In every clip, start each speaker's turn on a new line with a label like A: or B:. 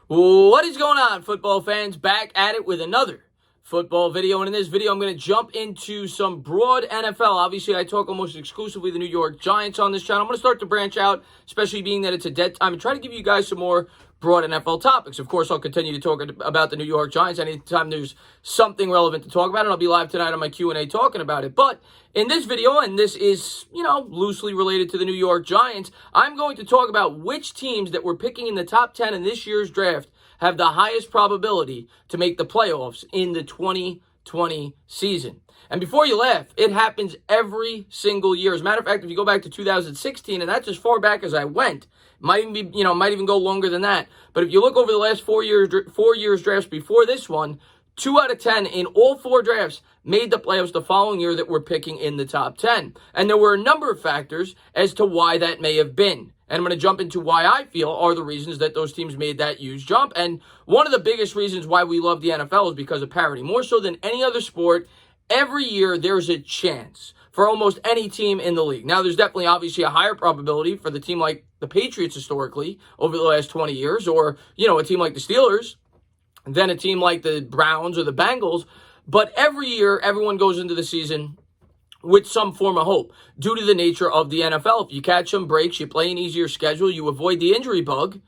A: What is going on, football fans? Back at it with another football video. And in this video, I'm going to jump into some broad NFL. Obviously, I talk almost exclusively the New York Giants on this channel. I'm going to start to branch out, especially being that it's a dead time, and try to give you guys some more broad NFL topics. Of course, I'll continue to talk about the New York Giants anytime there's something relevant to talk about, and I'll be live tonight on my Q&A talking about it. But in this video, and this is, loosely related to the New York Giants, I'm going to talk about which teams that we're picking in the top 10 in this year's draft have the highest probability to make the playoffs in the 2020 season. And before you laugh, it happens every single year. As a matter of fact, if you go back to 2016, and that's as far back as I went, might even go longer than that. But if you look over the last 4 years drafts before this one, 2 out of 10 in all 4 drafts made the playoffs the following year that we're picking in the top 10. And there were a number of factors as to why that may have been. And I'm going to jump into why I feel are the reasons that those teams made that huge jump. And one of the biggest reasons why we love the NFL is because of parity. More so than any other sport, every year there's a chance for almost any team in the league. Now, there's definitely obviously a higher probability for the team like the Patriots historically over the last 20 years, or, a team like the Steelers, than a team like the Browns or the Bengals. But every year, everyone goes into the season with some form of hope due to the nature of the NFL. If you catch some breaks, you play an easier schedule, you avoid the injury bug,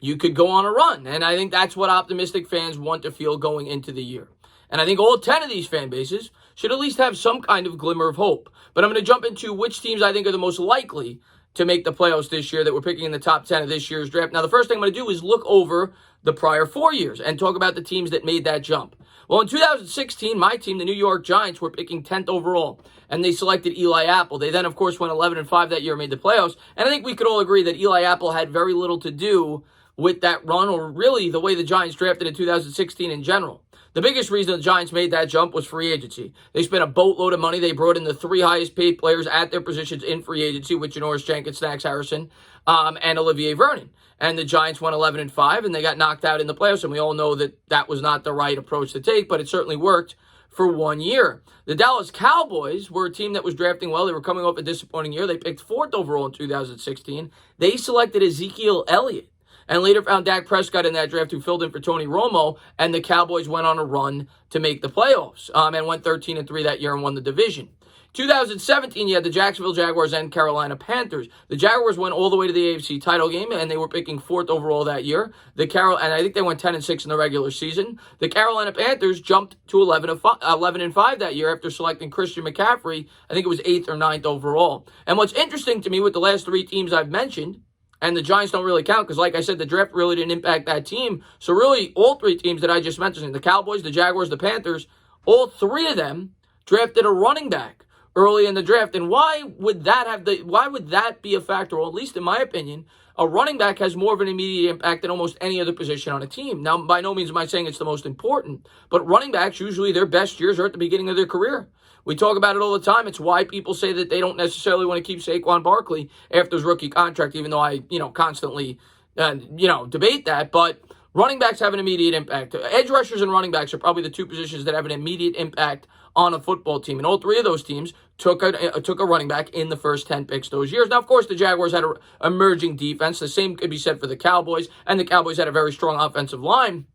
A: you could go on a run. And I think that's what optimistic fans want to feel going into the year. And I think all 10 of these fan bases should at least have some kind of glimmer of hope. But I'm going to jump into which teams I think are the most likely to make the playoffs this year that we're picking in the top 10 of this year's draft. Now, the first thing I'm going to do is look over the prior 4 years and talk about the teams that made that jump. Well, in 2016, my team, the New York Giants, were picking 10th overall, and they selected Eli Apple. They then, of course, went 11-5 that year and made the playoffs. And I think we could all agree that Eli Apple had very little to do with that run, or really the way the Giants drafted in 2016 in general. The biggest reason the Giants made that jump was free agency. They spent a boatload of money. They brought in the 3 highest paid players at their positions in free agency, with Janoris Jenkins, Snacks Harrison, and Olivier Vernon. And the Giants went 11-5, and they got knocked out in the playoffs. And we all know that that was not the right approach to take, but it certainly worked for 1 year. The Dallas Cowboys were a team that was drafting well. They were coming off a disappointing year. They picked 4th overall in 2016. They selected Ezekiel Elliott, and later found Dak Prescott in that draft, who filled in for Tony Romo, and the Cowboys went on a run to make the playoffs and went 13-3 that year and won the division. 2017, you had the Jacksonville Jaguars and Carolina Panthers. The Jaguars went all the way to the AFC title game, and they were picking 4th overall that year. And I think they went 10-6 in the regular season. The Carolina Panthers jumped to 11-5 that year after selecting Christian McCaffrey. I think it was 8th or 9th overall. And what's interesting to me with the last 3 teams I've mentioned, and the Giants don't really count because, like I said, the draft really didn't impact that team. So really, all 3 teams that I just mentioned, the Cowboys, the Jaguars, the Panthers, all 3 of them drafted a running back early in the draft. And why would that be a factor? Well, at least in my opinion, a running back has more of an immediate impact than almost any other position on a team. Now, by no means am I saying it's the most important, but running backs, usually their best years are at the beginning of their career. We talk about it all the time. It's why people say that they don't necessarily want to keep Saquon Barkley after his rookie contract, even though I, constantly, debate that. But running backs have an immediate impact. Edge rushers and running backs are probably the 2 positions that have an immediate impact on a football team. And all 3 of those teams took a running back in the first 10 picks those years. Now, of course, the Jaguars had an emerging defense. The same could be said for the Cowboys, and the Cowboys had a very strong offensive line.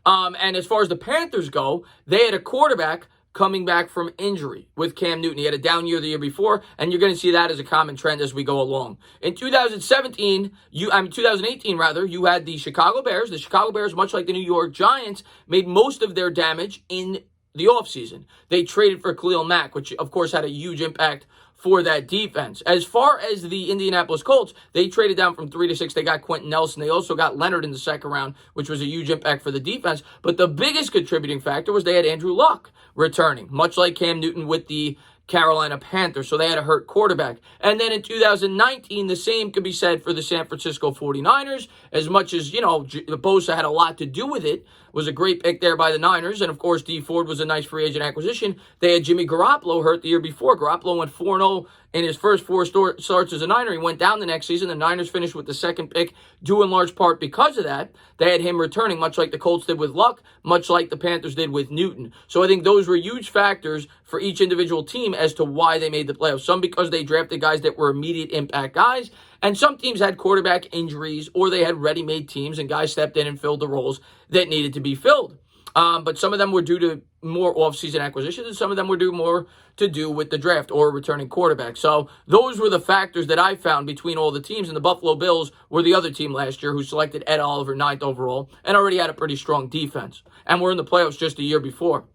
A: And as far as the Panthers go, they had a quarterback coming back from injury with Cam Newton. He had a down year the year before, and you're going to see that as a common trend as we go along. In 2018, you had the Chicago Bears. The Chicago Bears, much like the New York Giants, made most of their damage in the offseason. They traded for Khalil Mack, which, of course, had a huge impact for that defense. As far as the Indianapolis Colts, they traded down from 3 to 6. They got Quentin Nelson. They also got Leonard in the second round, which was a huge impact for the defense. But the biggest contributing factor was they had Andrew Luck returning, much like Cam Newton with the Carolina Panthers. So they had a hurt quarterback. And then in 2019, the same could be said for the San Francisco 49ers. As much as, Bosa had a lot to do with it, was a great pick there by the Niners. And, of course, Dee Ford was a nice free agent acquisition. They had Jimmy Garoppolo hurt the year before. Garoppolo went 4-0 in his first 4 starts as a Niner. He went down the next season. The Niners finished with the second pick, due in large part because of that. They had him returning, much like the Colts did with Luck, much like the Panthers did with Newton. So I think those were huge factors for each individual team as to why they made the playoffs. Some because they drafted guys that were immediate impact guys, And some teams had quarterback injuries or they had ready-made teams and guys stepped in and filled the roles that needed to be filled. But some of them were due to more off-season acquisitions and some of them were due more to do with the draft or returning quarterback. So those were the factors that I found between all the teams. And the Buffalo Bills were the other team last year who selected Ed Oliver 9th overall and already had a pretty strong defense. And were in the playoffs just a year before.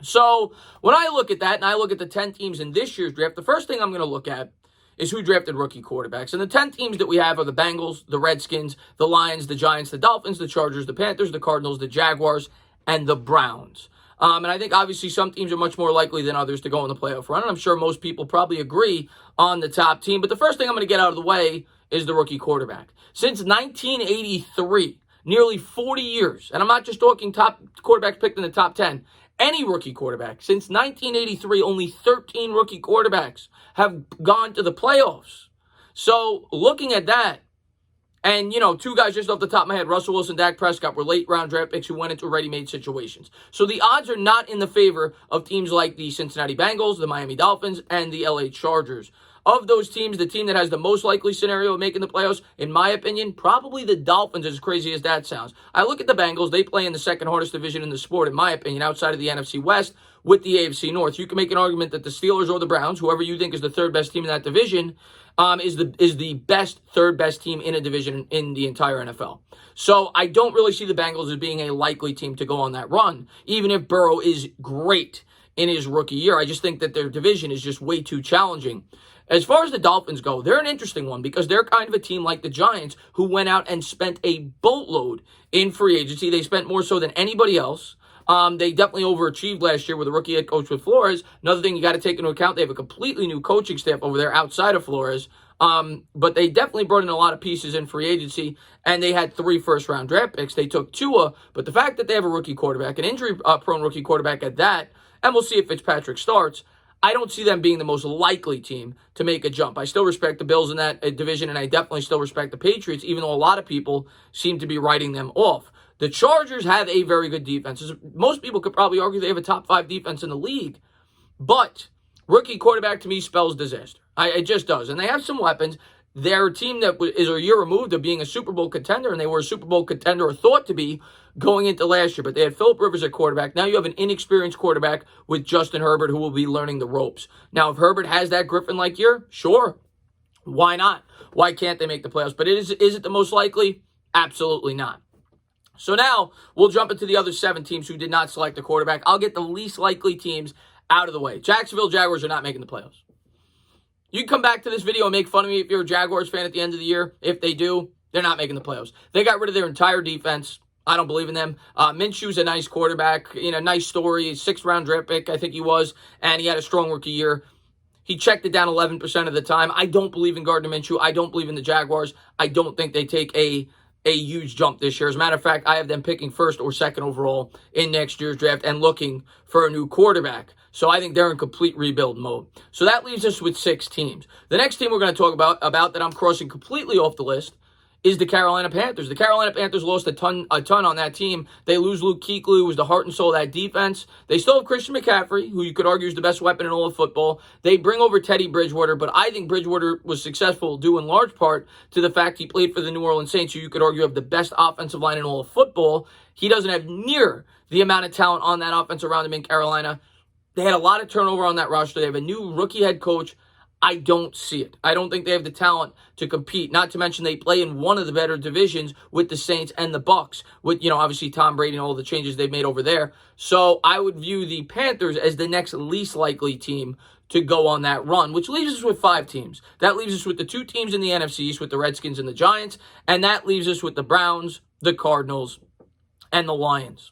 A: So when I look at that and I look at the 10 teams in this year's draft, the first thing I'm going to look at is who drafted rookie quarterbacks. And the 10 teams that we have are the Bengals, the Redskins, the Lions, the Giants, the Dolphins, the Chargers, the Panthers, the Cardinals, the Jaguars, and the Browns. And I think obviously some teams are much more likely than others to go in the playoff run. And I'm sure most people probably agree on the top team. But the first thing I'm going to get out of the way is the rookie quarterback. Since 1983, nearly 40 years, and I'm not just talking top quarterbacks picked in the top 10, any rookie quarterback. Since 1983, only 13 rookie quarterbacks have gone to the playoffs. So looking at that, and, two guys just off the top of my head, Russell Wilson, Dak Prescott, were late-round draft picks who went into ready-made situations. So the odds are not in the favor of teams like the Cincinnati Bengals, the Miami Dolphins, and the LA Chargers. Of those teams, the team that has the most likely scenario of making the playoffs, in my opinion, probably the Dolphins, as crazy as that sounds. I look at the Bengals. They play in the second hardest division in the sport, in my opinion, outside of the NFC West with the AFC North. You can make an argument that the Steelers or the Browns, whoever you think is the third best team in that division, is the third best team in a division in the entire NFL. So I don't really see the Bengals as being a likely team to go on that run, even if Burrow is great in his rookie year. I just think that their division is just way too challenging. As far as the Dolphins go, they're an interesting one because they're kind of a team like the Giants who went out and spent a boatload in free agency. They spent more so than anybody else. They definitely overachieved last year with a rookie head coach with Flores. Another thing you got to take into account, they have a completely new coaching staff over there outside of Flores. But they definitely brought in a lot of pieces in free agency, and they had 3 first-round draft picks. They took Tua, but the fact that they have a rookie quarterback, an injury-prone rookie quarterback at that, and we'll see if Fitzpatrick starts, I don't see them being the most likely team to make a jump. I still respect the Bills in that division, and I definitely still respect the Patriots, even though a lot of people seem to be writing them off. The Chargers have a very good defense. Most people could probably argue they have a top 5 defense in the league, but rookie quarterback to me spells disaster. It just does, and they have some weapons. They're a team that is a year removed of being a Super Bowl contender, and they were a Super Bowl contender or thought to be going into last year. But they had Phillip Rivers at quarterback. Now you have an inexperienced quarterback with Justin Herbert who will be learning the ropes. Now, if Herbert has that Griffin-like year, sure. Why not? Why can't they make the playoffs? But is it the most likely? Absolutely not. So now we'll jump into the other 7 teams who did not select a quarterback. I'll get the least likely teams out of the way. Jacksonville Jaguars are not making the playoffs. You can come back to this video and make fun of me if you're a Jaguars fan at the end of the year. If they do, they're not making the playoffs. They got rid of their entire defense. I don't believe in them. Minshew's a nice quarterback. Nice story. 6th-round draft pick, I think he was. And he had a strong rookie year. He checked it down 11% of the time. I don't believe in Gardner Minshew. I don't believe in the Jaguars. I don't think they take a huge jump this year. As a matter of fact, I have them picking 1st or 2nd overall in next year's draft and looking for a new quarterback. So I think they're in complete rebuild mode. So that leaves us with 6 teams. The next team we're going to talk about that I'm crossing completely off the list is the Carolina Panthers. The Carolina Panthers lost a ton on that team. They lose Luke Kuechly, who was the heart and soul of that defense. They still have Christian McCaffrey, who you could argue is the best weapon in all of football. They bring over Teddy Bridgewater, but I think Bridgewater was successful due in large part to the fact he played for the New Orleans Saints, who you could argue have the best offensive line in all of football. He doesn't have near the amount of talent on that offense around him in Carolina. They had a lot of turnover on that roster. They have a new rookie head coach. I don't see it. I don't think they have the talent to compete. Not to mention they play in one of the better divisions with the Saints and the Bucs, with, obviously Tom Brady and all the changes they've made over there. So I would view the Panthers as the next least likely team to go on that run, which leaves us with 5 teams. That leaves us with the 2 teams in the NFC East, with the Redskins and the Giants, and that leaves us with the Browns, the Cardinals, and the Lions.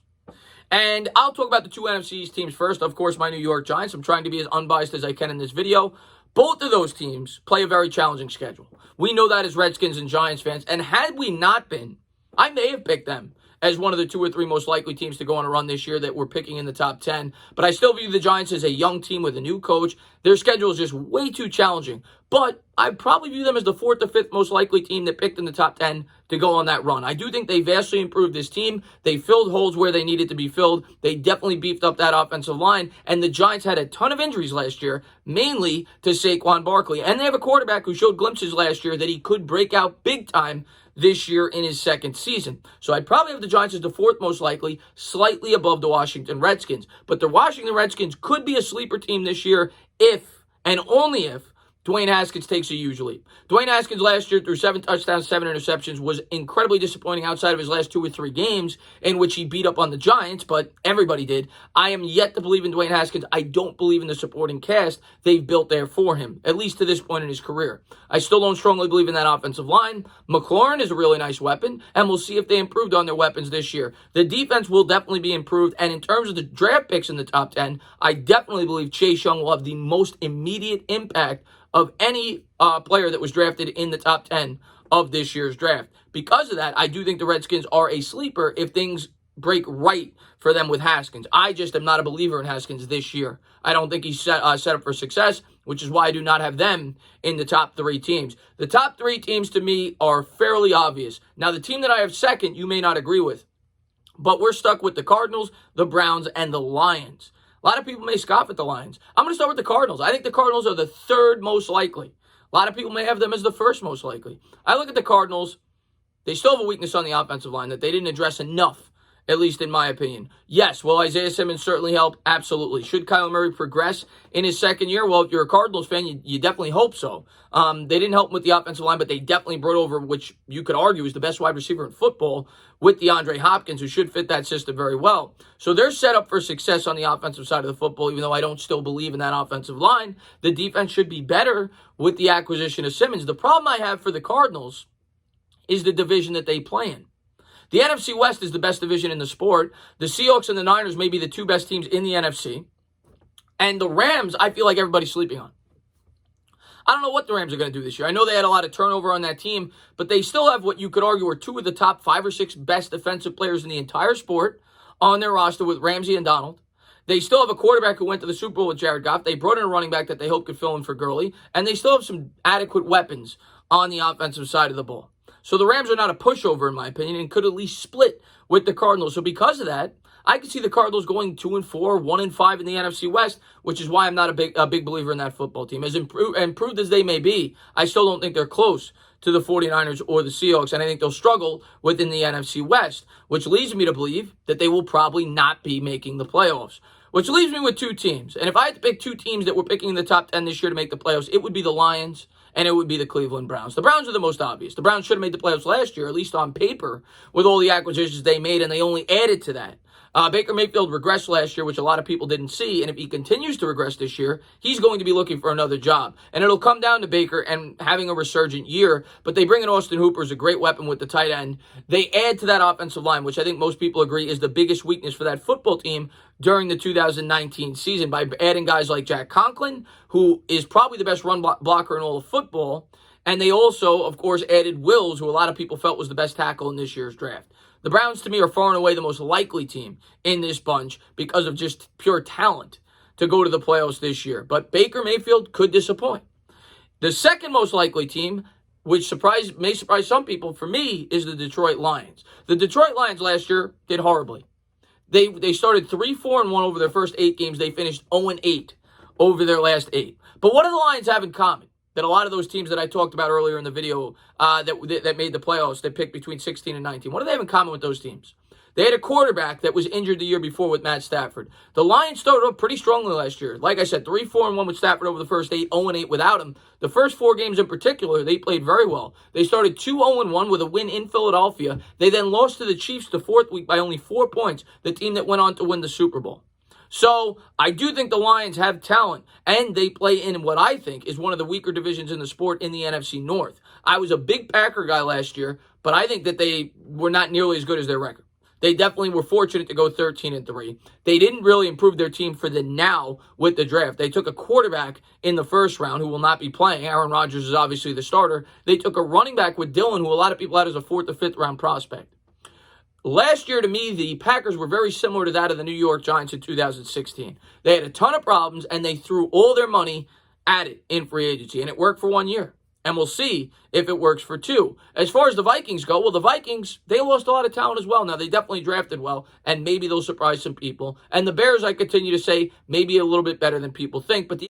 A: And I'll talk about the 2 NFC East teams first. Of course, my New York Giants. I'm trying to be as unbiased as I can in this video. Both of those teams play a very challenging schedule. We know that as Redskins and Giants fans. And had we not been, I may have picked them as one of the 2 or 3 most likely teams to go on a run this year that we're picking in the top 10. But I still view the Giants as a young team with a new coach. Their schedule is just way too challenging. But I probably view them as the 4th or 5th most likely team that picked in the top 10 to go on that run. I do think they vastly improved this team. They filled holes where they needed to be filled. They definitely beefed up that offensive line. And the Giants had a ton of injuries last year, mainly to Saquon Barkley. And they have a quarterback who showed glimpses last year that he could break out big time this year in his second season. So I'd probably have the Giants as the 4th most likely, slightly above the Washington Redskins. But the Washington Redskins could be a sleeper team this year if, and only if, Dwayne Haskins takes a huge leap. Dwayne Haskins last year threw 7 touchdowns, 7 interceptions, was incredibly disappointing outside of his last 2 or 3 games in which he beat up on the Giants, but everybody did. I am yet to believe in Dwayne Haskins. I don't believe in the supporting cast they've built there for him, at least to this point in his career. I still don't strongly believe in that offensive line. McLaurin is a really nice weapon, and we'll see if they improved on their weapons this year. The defense will definitely be improved, and in terms of the draft picks in the top 10, I definitely believe Chase Young will have the most immediate impact of any player that was drafted in the top 10 of this year's draft. Because of that, I do think the Redskins are a sleeper if things break right for them with Haskins. I just am not a believer in Haskins this year. I don't think he's set up for success, which is why I do not have them in the top 3 teams. The top 3 teams to me are fairly obvious. Now, the team that I have second, you may not agree with, but we're stuck with the Cardinals, the Browns, and the Lions. A lot of people may scoff at the Lions. I'm going to start with the Cardinals. I think the Cardinals are the 3rd most likely. A lot of people may have them as the 1st most likely. I look at the Cardinals. They still have a weakness on the offensive line that they didn't address enough, at least in my opinion. Yes, will Isaiah Simmons certainly help? Absolutely. Should Kyler Murray progress in his second year? Well, if you're a Cardinals fan, you definitely hope so. They didn't help him with the offensive line, but they definitely brought over, which you could argue is the best wide receiver in football, with DeAndre Hopkins, who should fit that system very well. So they're set up for success on the offensive side of the football, even though I don't still believe in that offensive line. The defense should be better with the acquisition of Simmons. The problem I have for the Cardinals is the division that they play in. The NFC West is the best division in the sport. The Seahawks and the Niners may be the 2 best teams in the NFC. And the Rams, I feel like everybody's sleeping on. I don't know what the Rams are going to do this year. I know they had a lot of turnover on that team, but they still have what you could argue are 2 of the top 5 or 6 best defensive players in the entire sport on their roster with Ramsey and Donald. They still have a quarterback who went to the Super Bowl with Jared Goff. They brought in a running back that they hope could fill in for Gurley. And they still have some adequate weapons on the offensive side of the ball. So the Rams are not a pushover, in my opinion, and could at least split with the Cardinals. So because of that, I could see the Cardinals going 2-4, 1-5 in the NFC West, which is why I'm not a big believer in that football team. As improved as they may be, I still don't think they're close to the 49ers or the Seahawks, and I think they'll struggle within the NFC West, which leads me to believe that they will probably not be making the playoffs. Which leaves me with 2 teams. And if I had to pick 2 teams that were picking in the top 10 this year to make the playoffs, it would be the Lions and it would be the Cleveland Browns. The Browns are the most obvious. The Browns should have made the playoffs last year, at least on paper, with all the acquisitions they made, and they only added to that. Baker Mayfield regressed last year, which a lot of people didn't see, and if he continues to regress this year, he's going to be looking for another job. And it'll come down to Baker and having a resurgent year, but they bring in Austin Hooper as a great weapon with the tight end. They add to that offensive line, which I think most people agree is the biggest weakness for that football team during the 2019 season, by adding guys like Jack Conklin, who is probably the best run blocker in all of football. And they also, of course, added Wills, who a lot of people felt was the best tackle in this year's draft. The Browns, to me, are far and away the most likely team in this bunch because of just pure talent to go to the playoffs this year. But Baker Mayfield could disappoint. The second most likely team, which may surprise some people, for me, is the Detroit Lions. The Detroit Lions last year did horribly. They started 3-4-1 over their first 8 games. They finished 0-8 over their last 8. But what do the Lions have in common that a lot of those teams that I talked about earlier in the video that made the playoffs, that picked between 16 and 19, what do they have in common with those teams? They had a quarterback that was injured the year before with Matt Stafford. The Lions started off pretty strongly last year. Like I said, 3-4-1 with Stafford over the first 8, 0-8 without him. The first 4 games in particular, they played very well. They started 2-0-1 with a win in Philadelphia. They then lost to the Chiefs the 4th week by only 4 points, the team that went on to win the Super Bowl. So I do think the Lions have talent, and they play in what I think is one of the weaker divisions in the sport in the NFC North. I was a big Packer guy last year, but I think that they were not nearly as good as their record. They definitely were fortunate to go 13-3. They didn't really improve their team for the now with the draft. They took a quarterback in the first round who will not be playing. Aaron Rodgers is obviously the starter. They took a running back with Dillon, who a lot of people had as a 4th or 5th round prospect. Last year, to me, the Packers were very similar to that of the New York Giants in 2016. They had a ton of problems, and they threw all their money at it in free agency, and it worked for 1 year. And we'll see if it works for 2. As far as the Vikings go, well, the Vikings, they lost a lot of talent as well. Now, they definitely drafted well, and maybe they'll surprise some people. And the Bears, I continue to say, maybe a little bit better than people think. But the